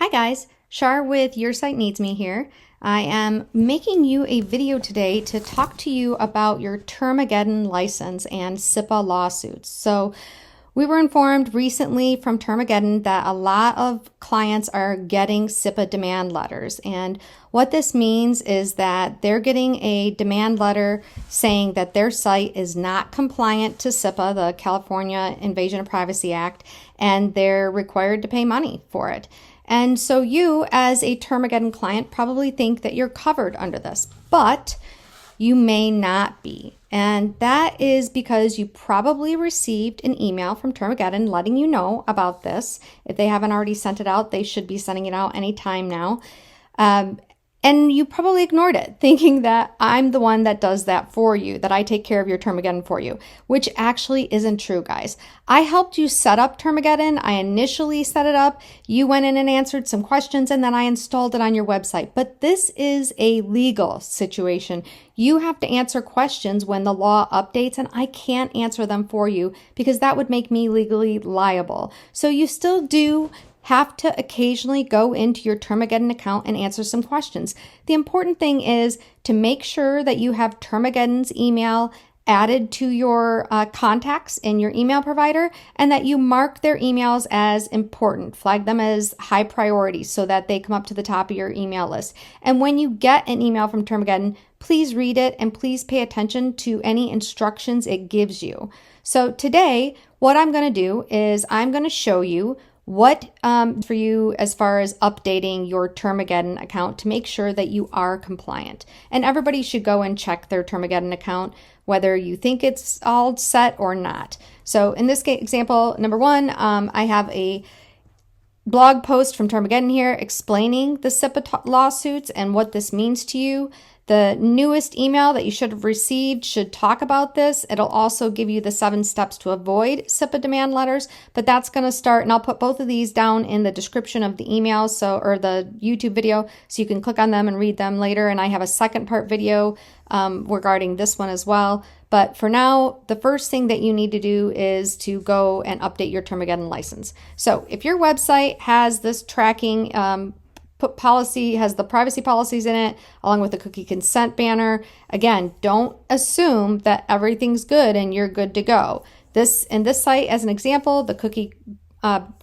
Hi guys, Shar with YourSiteNeedsMe here. I am making you a video today to talk to you about your Termageddon license and CIPA lawsuits. So we were informed recently from Termageddon that a lot of clients are getting CIPA demand letters. And what this means is that they're getting a demand letter saying that their site is not compliant to CIPA, the California Invasion of Privacy Act, and they're required to pay money for it. And so you, as a Termageddon client, probably think that you're covered under this, but you may not be. And that is because you probably received an email from Termageddon letting you know about this. If they haven't already sent it out, they should be sending it out anytime now. And you probably ignored it, thinking that I'm the one that does that for you, that I take care of your Termageddon for you, which actually isn't true, guys. I helped you set up Termageddon. I initially set it up. You went in and answered some questions, and then I installed it on your website. But this is a legal situation. You have to answer questions when the law updates, and I can't answer them for you because that would make me legally liable. So you still do have to occasionally go into your Termageddon account and answer some questions. The important thing is to make sure that you have Termageddon's email added to your contacts in your email provider, and that you mark their emails as important, flag them as high priority so that they come up to the top of your email list. And when you get an email from Termageddon, please read it and please pay attention to any instructions it gives you. So today, what I'm going to do is I'm going to show you what for you as far as updating your Termageddon account to make sure that you are compliant. And everybody should go and check their Termageddon account, whether you think it's all set or not. So in this example, number one, I have a blog post from Termageddon here explaining the CIPA lawsuits and what this means to you. The newest email that you should have received should talk about this. It'll also give you the 7 steps to avoid CIPA demand letters, but that's going to start, and I'll put both of these down in the description of the email, or the YouTube video, so you can click on them and read them later. And I have a second part video regarding this one as well. But for now, the first thing that you need to do is to go and update your Termageddon license. So if your website has this tracking has the privacy policies in it, along with the cookie consent banner. Again, don't assume that everything's good and you're good to go. In this site, as an example, the cookie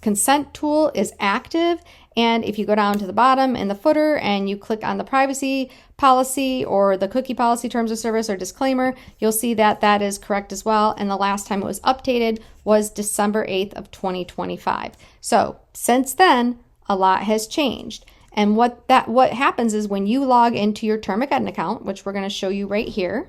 consent tool is active. And if you go down to the bottom in the footer and you click on the privacy policy or the cookie policy terms of service or disclaimer, you'll see that that is correct as well. And the last time it was updated was December 8th of 2025. So since then, a lot has changed. And what happens is when you log into your Termageddon account, which we're going to show you right here.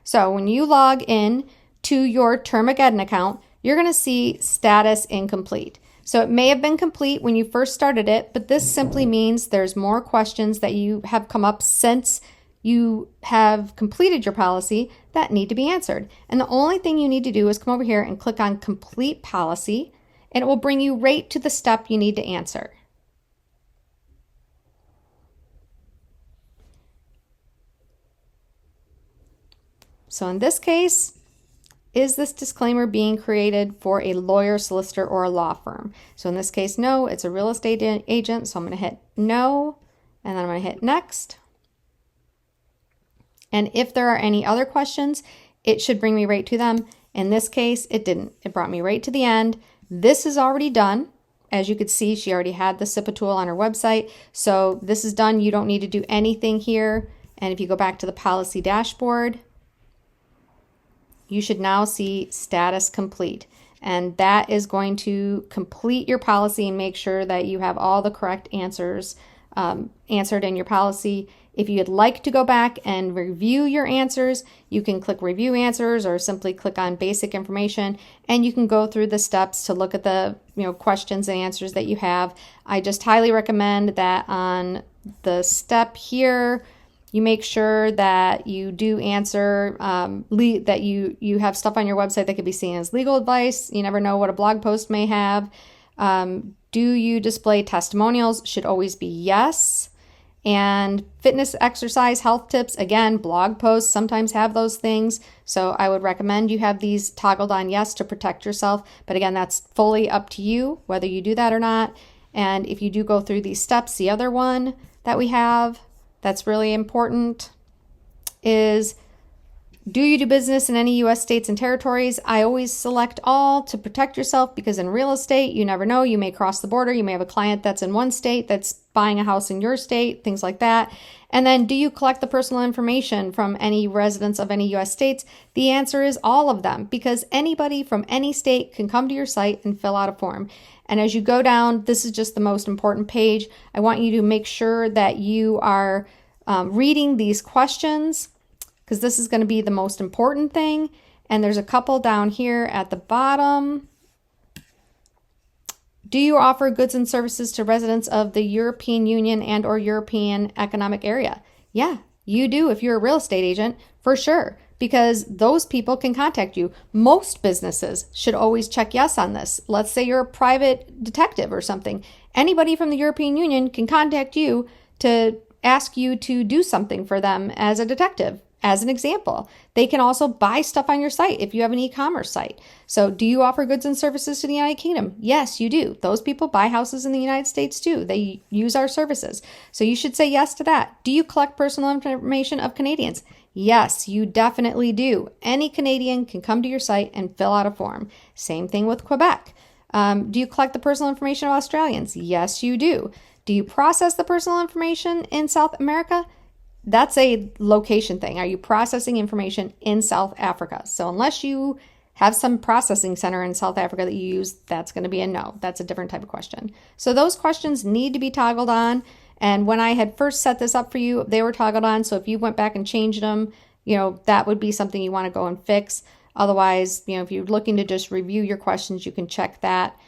So when you log in to your Termageddon account, you're going to see status incomplete. So it may have been complete when you first started it, but this simply means there's more questions that you have come up since you have completed your policy that need to be answered. And the only thing you need to do is come over here and click on complete policy, and it will bring you right to the step you need to answer. So in this case, is this disclaimer being created for a lawyer, solicitor, or a law firm? So in this case, no, it's a real estate agent. So I'm going to hit no, and then I'm going to hit next. And if there are any other questions, it should bring me right to them. In this case, it didn't. It brought me right to the end. This is already done. As you could see, she already had the CIPA tool on her website. So this is done. You don't need to do anything here. And if you go back to the policy dashboard, you should now see status complete. And that is going to complete your policy and make sure that you have all the correct answers answered in your policy. If you'd like to go back and review your answers, you can click review answers or simply click on basic information, and you can go through the steps to look at the questions and answers that you have. I just highly recommend that on the step here, you make sure that you do answer, that you have stuff on your website that could be seen as legal advice. You never know what a blog post may have. Do you display testimonials? Should always be yes. And fitness, exercise, health tips, again, blog posts sometimes have those things. So I would recommend you have these toggled on yes to protect yourself. But again, that's fully up to you whether you do that or not. And if you do go through these steps, the other one that we have that's really important is, do you do business in any U.S. states and territories? I always select all to protect yourself, because in real estate, you never know. You may cross the border. You may have a client that's in one state that's buying a house in your state, things like that. And then, do you collect the personal information from any residents of any U.S. states? The answer is all of them, because anybody from any state can come to your site and fill out a form. And as you go down, this is just the most important page. I want you to make sure that you are reading these questions, because this is going to be the most important thing. And there's a couple down here at the bottom. Do you offer goods and services to residents of the European Union and or European Economic Area? Yeah, you do if you're a real estate agent, for sure, because those people can contact you. Most businesses should always check yes on this. Let's say you're a private detective or something. Anybody from the European Union can contact you to ask you to do something for them as a detective. As an example, they can also buy stuff on your site if you have an e-commerce site. So do you offer goods and services to the United Kingdom? Yes, you do. Those people buy houses in the United States too. They use our services. So you should say yes to that. Do you collect personal information of Canadians? Yes, you definitely do. Any Canadian can come to your site and fill out a form. Same thing with Quebec. Do you collect the personal information of Australians? Yes, you do. Do you process the personal information in South America? That's a location thing. Are you processing information in South Africa? So unless you have some processing center in South Africa that you use, that's going to be a no. That's a different type of question. So those questions need to be toggled on. And when I had first set this up for you, they were toggled on. So if you went back and changed them, that would be something you want to go and fix. Otherwise, if you're looking to just review your questions, you can check that.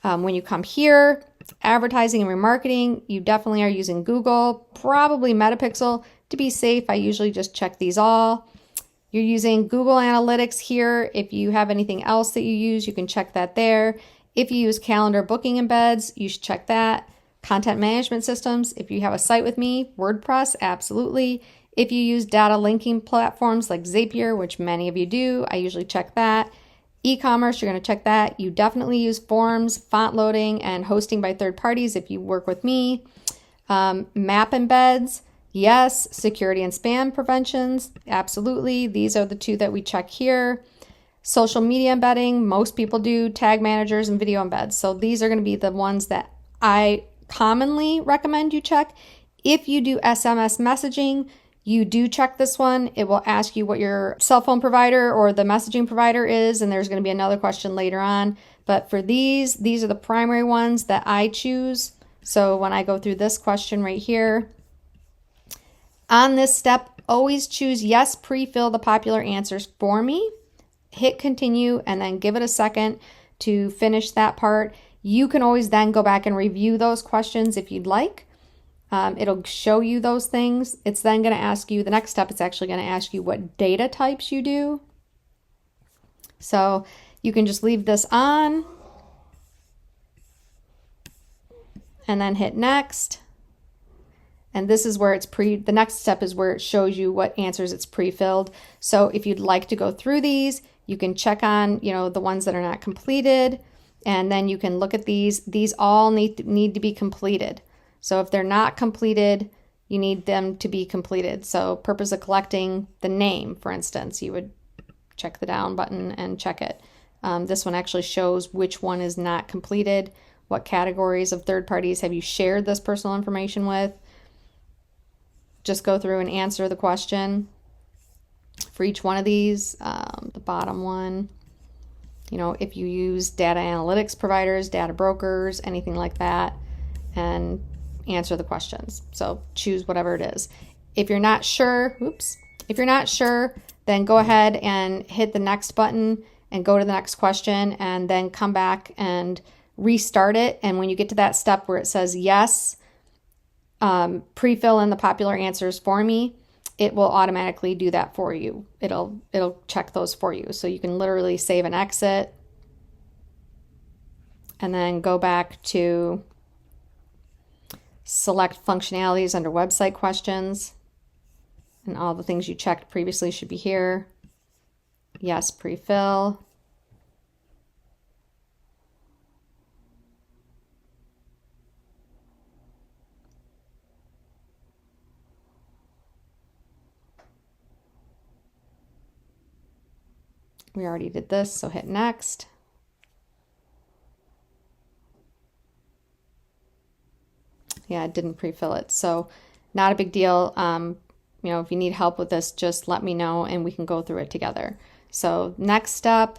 When you come here, advertising and remarketing, you definitely are using Google, probably Metapixel. To be safe, I usually just check these all. You're using Google Analytics here. If you have anything else that you use, you can check that there. If you use calendar booking embeds, you should check that. Content management systems, if you have a site with me, WordPress, absolutely. If you use data linking platforms like Zapier, which many of you do, I usually check that. E-commerce, you're going to check that. You definitely use forms, font loading, and hosting by third parties if you work with me. Map embeds, yes. Security and spam preventions, absolutely. These are the two that we check here. Social media embedding, most people do. Tag managers and video embeds. So these are going to be the ones that I commonly recommend you check. If you do SMS messaging, you do check this one. It will ask you what your cell phone provider or the messaging provider is, and there's going to be another question later on. But for these are the primary ones that I choose. So when I go through this question right here, on this step, always choose yes, pre-fill the popular answers for me. Hit continue and then give it a second to finish that part. You can always then go back and review those questions if you'd like. It'll show you those things. It's then going to ask you, the next step, it's actually going to ask you what data types you do. So you can just leave this on and then hit next. And this is where the next step is where it shows you what answers it's pre-filled. So if you'd like to go through these, you can check on, the ones that are not completed, and then you can look at these. These all need to be completed. So if they're not completed, you need them to be completed. So purpose of collecting the name, for instance, you would check the down button and check it. This one actually shows which one is not completed. What categories of third parties have you shared this personal information with? Just go through and answer the question for each one of these. The bottom one, if you use data analytics providers, data brokers, anything like that, and answer the questions. So choose whatever it is. If you're not sure, then go ahead and hit the next button and go to the next question, and then come back and restart it. And when you get to that step where it says yes, pre-fill in the popular answers for me, it will automatically do that for you. It'll check those for you. So you can literally save and exit and then go back to select functionalities under website questions, and all the things you checked previously should be here. Yes, pre-fill. We already did this, so hit next. Yeah, it didn't pre-fill it, so not a big deal. You know, if you need help with this, just let me know and we can go through it together. So next step,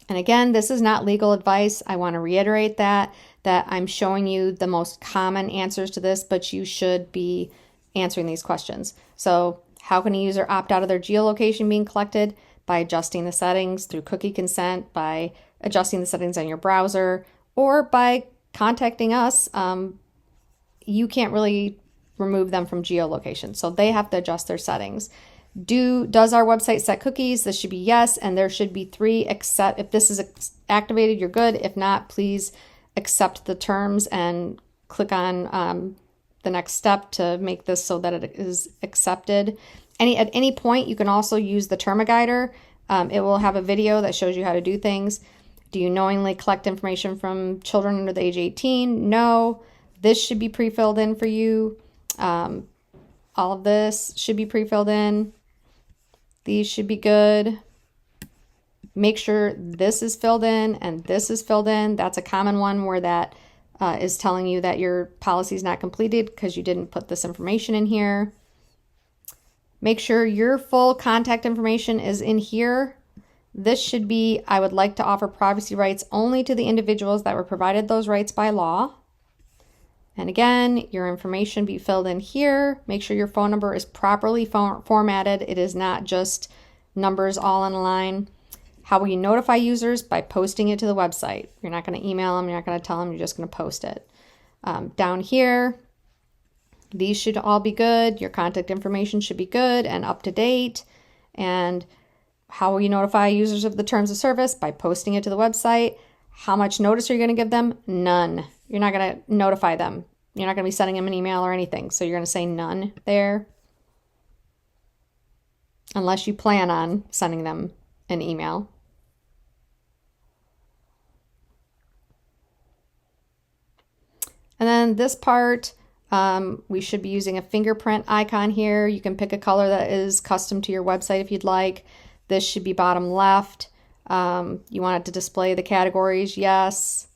and again, this is not legal advice. I want to reiterate that I'm showing you the most common answers to this, but you should be answering these questions. So how can a user opt out of their geolocation being collected? By adjusting the settings through cookie consent, by adjusting the settings on your browser, or by contacting us. You can't really remove them from geolocation, so they have to adjust their settings. Does our website set cookies? This should be yes, and there should be 3 accept. If this is activated, you're good. If not, please accept the terms and click on the next step to make this so that it is accepted. At any point, you can also use the Termageddon. It will have a video that shows you how to do things. Do you knowingly collect information from children under the age 18? No. This should be pre-filled in for you. All of this should be pre-filled in. These should be good. Make sure this is filled in and this is filled in. That's a common one where that is telling you that your policy is not completed because you didn't put this information in here. Make sure your full contact information is in here. This should be, I would like to offer privacy rights only to the individuals that were provided those rights by law. And again, your information be filled in here. Make sure your phone number is properly formatted. It is not just numbers all in a line. How will you notify users? By posting it to the website. You're not going to email them. You're not going to tell them. You're just going to post it. Down here, these should all be good. Your contact information should be good and up to date. And how will you notify users of the terms of service? By posting it to the website. How much notice are you going to give them? None. You're not going to notify them. You're not going to be sending them an email or anything. So you're going to say none there. Unless you plan on sending them an email. And then this part, we should be using a fingerprint icon here. You can pick a color that is custom to your website if you'd like. This should be bottom left. You want it to display the categories, yes.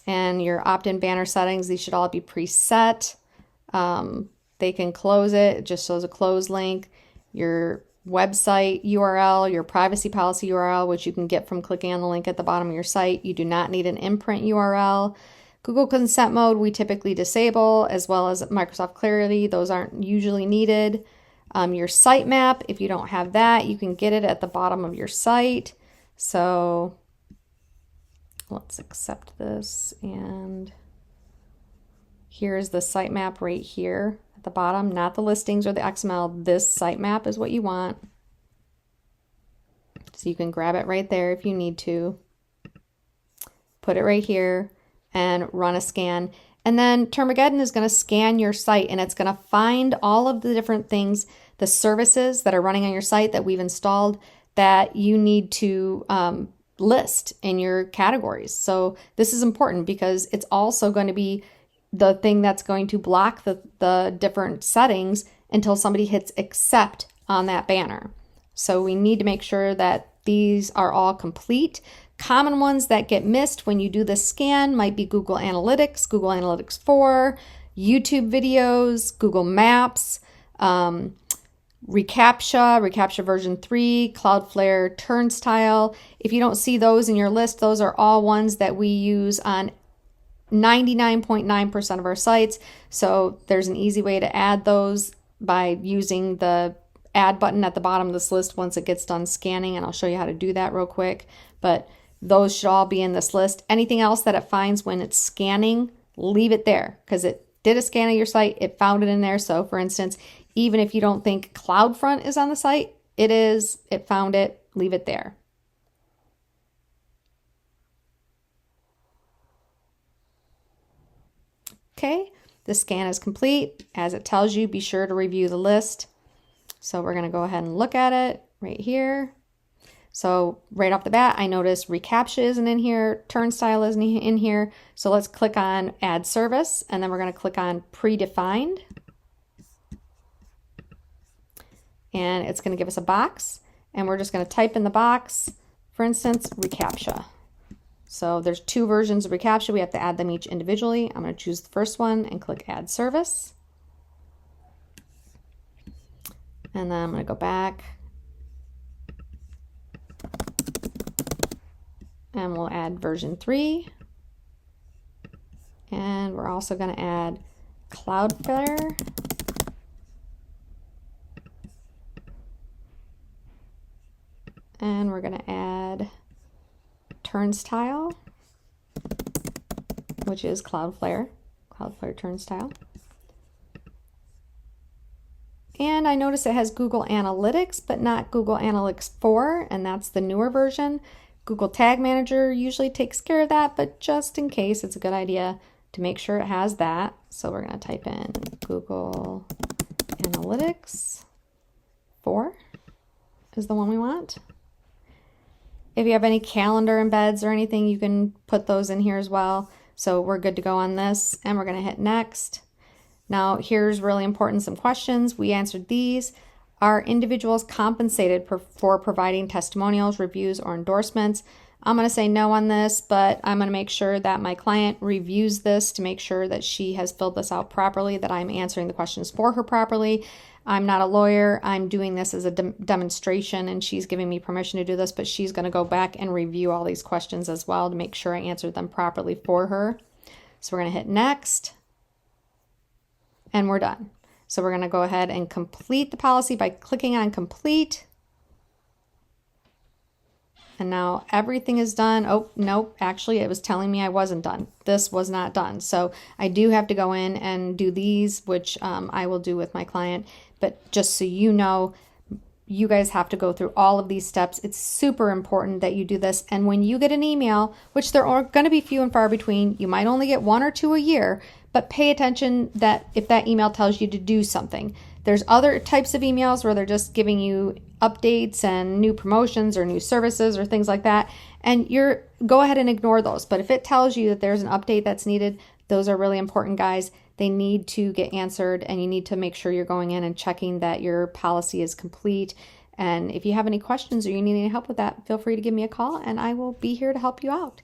And your opt-in banner settings, these should all be preset. They can close it. It just shows a close link. Your website URL, your privacy policy URL, which you can get from clicking on the link at the bottom of your site. You do not need an imprint URL. Google Consent Mode, we typically disable, as well as Microsoft Clarity. Those aren't usually needed. Your sitemap, if you don't have that, you can get it at the bottom of your site. So let's accept this, and here's the sitemap right here at the bottom, not the listings or the XML. This sitemap is what you want. So you can grab it right there if you need to. Put it right here and run a scan. And then Termageddon is going to scan your site, and it's going to find all of the different things, the services that are running on your site that we've installed that you need to list in your categories. So this is important because it's also going to be the thing that's going to block the different settings until somebody hits accept on that banner. So we need to make sure that these are all complete. Common ones that get missed when you do the scan might be Google Analytics, Google Analytics 4, YouTube videos, Google Maps, reCAPTCHA version 3, Cloudflare Turnstile. If you don't see those in your list, those are all ones that we use on 99.9% of our sites. So there's an easy way to add those by using the add button at the bottom of this list once it gets done scanning, and I'll show you how to do that real quick. But those should all be in this list. Anything else that it finds when it's scanning, leave it there because it did a scan of your site. It found it in there. So for instance, even if you don't think CloudFront is on the site, it is. It found it. Leave it there. Okay, the scan is complete. As it tells you, be sure to review the list. So we're going to go ahead and look at it right here. So right off the bat, I notice reCAPTCHA isn't in here, turnstile isn't in here. So let's click on add service, and then we're going to click on predefined. And it's going to give us a box, and we're just going to type in the box, for instance, reCAPTCHA. So there's 2 versions of reCAPTCHA. We have to add them each individually. I'm going to choose the first one and click add service. And then I'm going to go back and we'll add version 3. And we're also going to add Cloudflare. And we're going to add turnstile, which is Cloudflare turnstile. And I notice it has Google Analytics, but not Google Analytics 4, and that's the newer version. Google Tag Manager usually takes care of that, but just in case, it's a good idea to make sure it has that. So we're going to type in Google Analytics 4 is the one we want. If you have any calendar embeds or anything, you can put those in here as well. So we're good to go on this, and we're going to hit next. Now, here's really important, some questions. We answered these. Are individuals compensated for providing testimonials, reviews, or endorsements? I'm going to say no on this, but I'm going to make sure that my client reviews this to make sure that she has filled this out properly, that I'm answering the questions for her properly. I'm not a lawyer. I'm doing this as a demonstration, and she's giving me permission to do this, but she's going to go back and review all these questions as well to make sure I answered them properly for her. So we're going to hit next, and we're done. So we're going to go ahead and complete the policy by clicking on complete. And now everything is done. Oh, nope, actually it was telling me I wasn't done. This was not done. So I do have to go in and do these, which I will do with my client. But just so you know, you guys have to go through all of these steps. It's super important that you do this. And when you get an email, which there are going to be few and far between, you might only get 1 or 2 a year, but pay attention that if that email tells you to do something. There's other types of emails where they're just giving you updates and new promotions or new services or things like that. And go ahead and ignore those. But if it tells you that there's an update that's needed, those are really important, guys. They need to get answered, and you need to make sure you're going in and checking that your policy is complete. And if you have any questions or you need any help with that, feel free to give me a call, and I will be here to help you out.